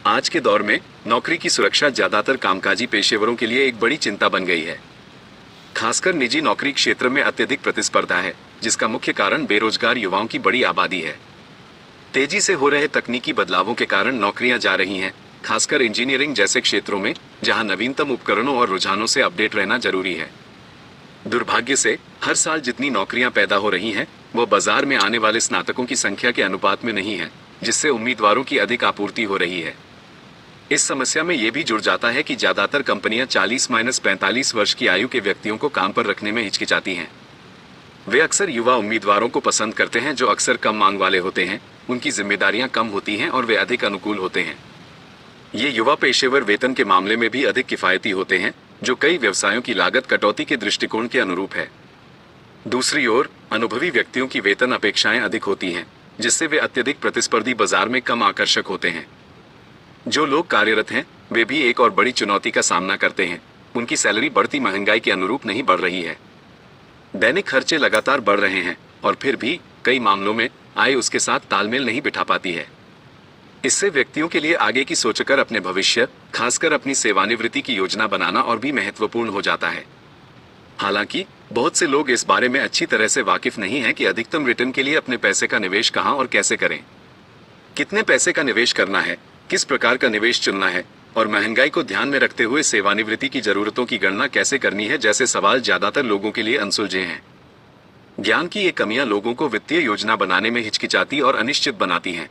आज के दौर में नौकरी की सुरक्षा ज्यादातर कामकाजी पेशेवरों के लिए एक बड़ी चिंता बन गई है। खासकर निजी नौकरी क्षेत्र में अत्यधिक प्रतिस्पर्धा है, जिसका मुख्य कारण बेरोजगार युवाओं की बड़ी आबादी है। तेजी से हो रहे तकनीकी बदलावों के कारण नौकरियां जा रही हैं, खासकर इंजीनियरिंग जैसे क्षेत्रों में, जहां नवीनतम उपकरणों और रुझानों से अपडेट रहना जरूरी है। दुर्भाग्य से हर साल जितनी नौकरियां पैदा हो रही हैं, वो बाजार में आने वाले स्नातकों की संख्या के अनुपात में नहीं है, जिससे उम्मीदवारों की अधिक आपूर्ति हो रही है। इस समस्या में यह भी जुड़ जाता है कि ज्यादातर कंपनियां 40-45 वर्ष की आयु के व्यक्तियों को काम पर रखने में हिचकिचाती हैं। वे अक्सर युवा उम्मीदवारों को पसंद करते हैं, जो अक्सर कम मांग वाले होते हैं, उनकी जिम्मेदारियां कम होती हैं और वे अधिक अनुकूल होते हैं। ये युवा पेशेवर वेतन के मामले में भी अधिक किफायती होते हैं, जो कई व्यवसायों की लागत कटौती के दृष्टिकोण के अनुरूप है। दूसरी ओर अनुभवी व्यक्तियों की वेतन अपेक्षाएं अधिक होती हैं, जिससे वे अत्यधिक प्रतिस्पर्धी बाजार में कम आकर्षक होते हैं। जो लोग कार्यरत हैं, वे भी एक और बड़ी चुनौती का सामना करते हैं। उनकी सैलरी बढ़ती महंगाई के अनुरूप नहीं बढ़ रही है। दैनिक खर्चे लगातार बढ़ रहे हैं और फिर भी कई मामलों में आय उसके साथ तालमेल नहीं बिठा पाती है। इससे व्यक्तियों के लिए आगे की सोचकर अपने भविष्य, खासकर अपनी सेवानिवृत्ति की योजना बनाना और भी महत्वपूर्ण हो जाता है। हालांकि बहुत से लोग इस बारे में अच्छी तरह से वाकिफ नहीं हैं कि अधिकतम रिटर्न के लिए अपने पैसे का निवेश कहां और कैसे करें। कितने पैसे का निवेश करना है, किस प्रकार का निवेश चुनना है और महंगाई को ध्यान में रखते हुए सेवानिवृत्ति की जरूरतों की गणना कैसे करनी है जैसे सवाल ज्यादातर लोगों के लिए अनसुलझे हैं। ज्ञान की ये कमियां लोगों को वित्तीय योजना बनाने में हिचकिचाती और अनिश्चित बनाती हैं।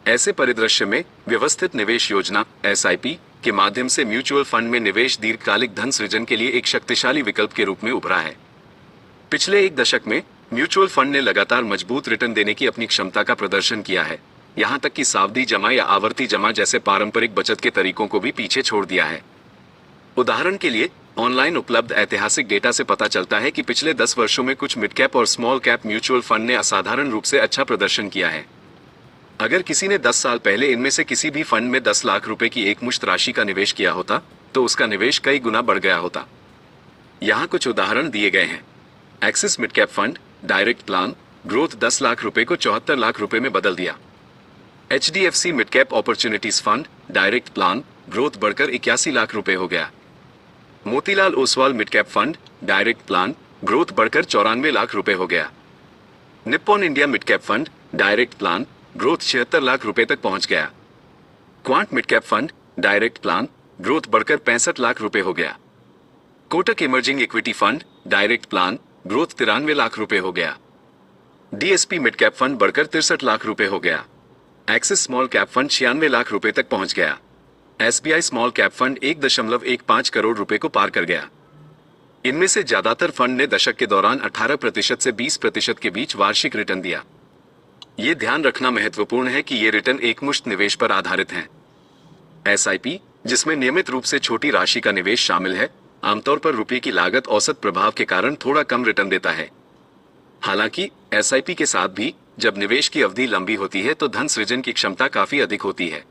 ऐसे परिदृश्य में व्यवस्थित निवेश योजना (SIP) के माध्यम से म्यूचुअल फंड में निवेश दीर्घकालिक धन सृजन के लिए एक शक्तिशाली विकल्प के रूप में उभरा है। पिछले एक दशक में म्यूचुअल फंड ने लगातार मजबूत रिटर्न देने की अपनी क्षमता का प्रदर्शन किया है, यहाँ तक कि सावधि जमा या आवर्ती जमा जैसे पारंपरिक बचत के तरीकों को भी पीछे छोड़ दिया है। उदाहरण के लिए ऑनलाइन उपलब्ध ऐतिहासिक डेटा से पता चलता है कि पिछले 10 वर्षों में कुछ मिड कैप और स्मॉल कैप म्यूचुअल फंड ने असाधारण रूप से अच्छा प्रदर्शन किया है। अगर किसी ने 10 साल पहले इनमें से किसी भी फंड में 10 लाख रुपए की एकमुश्त राशि का निवेश किया होता, तो उसका निवेश कई गुना बढ़ गया होता। यहाँ कुछ उदाहरण दिए गए हैं। Axis mid cap fund direct plan growth 10 lakh रुपए को 74 लाख रुपए में बदल दिया। HDFC mid cap opportunities fund direct plan growth बढ़कर 81 लाख रुपए हो गया। Motilal Oswal mid cap fund direct plan growth बढ़कर 94 लाख रुपए हो गया। Nippon India mid cap fund direct plan growth 76 lakh रुपए तक पहुंच गया। Quant mid cap fund direct plan growth बढ़कर 65 लाख रुपए हो गया। Kotak emerging equity fund direct plan growth 93 lakh रुपए हो गया। DSP मिड कैप फंड बढ़कर 63 लाख रुपए हो गया। Axis small cap fund 96 lakh रुपए तक पहुंच गया। SBI small cap fund 1.15 crore रुपए को पार कर गया। इनमें से ज्यादातर फंड ने दशक के दौरान 18% से 20% के बीच वार्षिक रिटर्न दिया। ये ध्यान रखना महत्वपूर्ण है कि ये रिटर्न एकमुश्त निवेश पर आधारित हैं। SIP, जिसमें नियमित रूप से छोटी राशि का निवेश शामिल है, आमतौर पर रुपये की लागत औसत प्रभाव के कारण थोड़ा कम रिटर्न देता है। हालांकि SIP के साथ भी जब निवेश की अवधि लंबी होती है तो धन सृजन की क्षमता काफी अधिक होती है।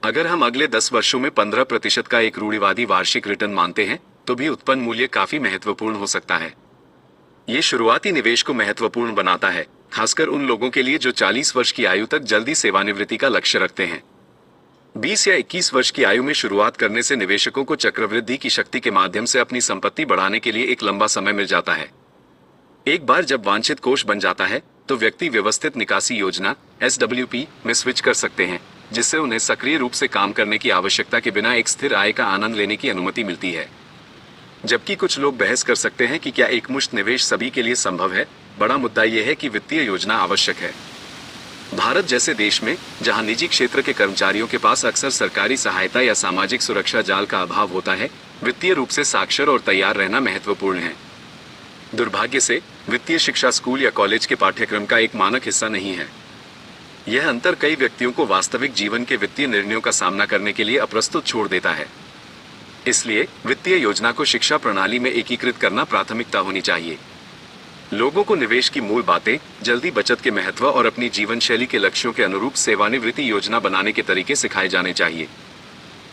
अगर हम अगले 10 वर्षों में 15% का एक रूढ़िवादी वार्षिक रिटर्न मानते हैं, तो भी उत्पन्न मूल्य काफी महत्वपूर्ण हो सकता है। ये शुरुआती निवेश को महत्वपूर्ण बनाता है, खासकर उन लोगों के लिए जो 40 वर्ष की आयु तक जल्दी सेवानिवृत्ति का लक्ष्य रखते हैं। 20 या 21 वर्ष की आयु में शुरुआत करने से निवेशकों को चक्रवृद्धि की शक्ति के माध्यम से अपनी संपत्ति बढ़ाने के लिए एक लंबा समय मिल जाता है। एक बार जब वांछित कोष बन जाता है, तो व्यक्ति व्यवस्थित निकासी योजना SWP में स्विच कर सकते हैं, जिससे उन्हें सक्रिय रूप से काम करने की आवश्यकता के बिना एक स्थिर आय का आनंद लेने की अनुमति मिलती है। जबकि कुछ लोग बहस कर सकते हैं कि क्या एकमुश्त निवेश सभी के लिए संभव है, बड़ा मुद्दा यह है कि वित्तीय योजना आवश्यक है। भारत जैसे देश में, जहां निजी क्षेत्र के कर्मचारियों के पास अक्सर सरकारी सहायता या सामाजिक सुरक्षा जाल का अभाव होता है, वित्तीय रूप से साक्षर और तैयार रहना महत्वपूर्ण है। दुर्भाग्य से वित्तीय शिक्षा स्कूल या कॉलेज के पाठ्यक्रम का एक मानक हिस्सा नहीं है। यह अंतर कई व्यक्तियों को वास्तविक जीवन के वित्तीय निर्णयों का सामना करने के लिए अप्रस्तुत छोड़ देता है। इसलिए वित्तीय योजना को शिक्षा प्रणाली में एकीकृत करना प्राथमिकता होनी चाहिए। लोगों को निवेश की मूल बातें, जल्दी बचत के महत्व और अपनी जीवन शैली के लक्ष्यों के अनुरूप सेवानिवृत्ति योजना बनाने के तरीके सिखाए जाने चाहिए।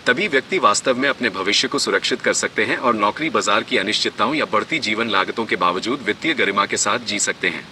तभी व्यक्ति वास्तव में अपने भविष्य को सुरक्षित कर सकते हैं और नौकरी बाजार की अनिश्चितताओं या बढ़ती जीवन लागतों के बावजूद वित्तीय गरिमा के साथ जी सकते हैं।